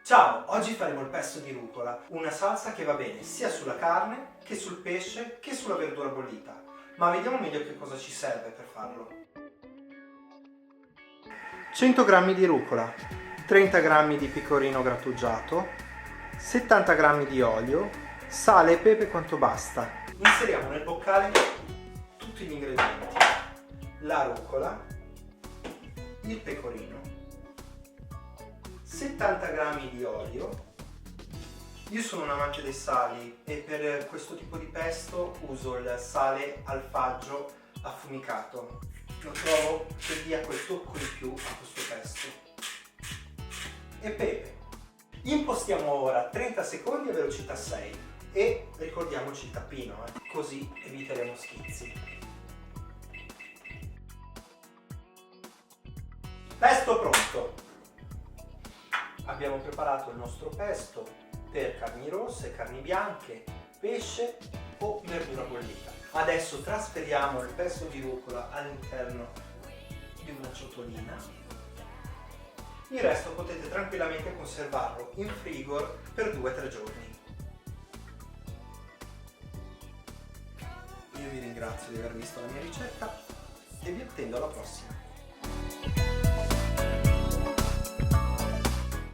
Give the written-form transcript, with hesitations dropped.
Ciao, oggi faremo il pesto di rucola, una salsa che va bene sia sulla carne che sul pesce che sulla verdura bollita. Ma vediamo meglio che cosa ci serve per farlo. 100 g di rucola, 30 g di pecorino grattugiato, 70 g di olio, sale e pepe quanto basta. Inseriamo nel boccale tutti gli ingredienti: la rucola, il pecorino, 70 g di olio. Io sono un amante dei sali e per questo tipo di pesto uso il sale alfaggio affumicato. Lo trovo che dia quel tocco in più a questo pesto. E pepe. Impostiamo ora 30 secondi a velocità 6 e ricordiamoci il tappino, così eviteremo schizzi. Pesto pronto! Abbiamo preparato il nostro pesto per carni rosse, carni bianche, pesce o verdura bollita. Adesso trasferiamo il pesto di rucola all'interno di una ciotolina. Il resto potete tranquillamente conservarlo in frigo per 2-3 giorni. Io vi ringrazio di aver visto la mia ricetta e vi attendo alla prossima.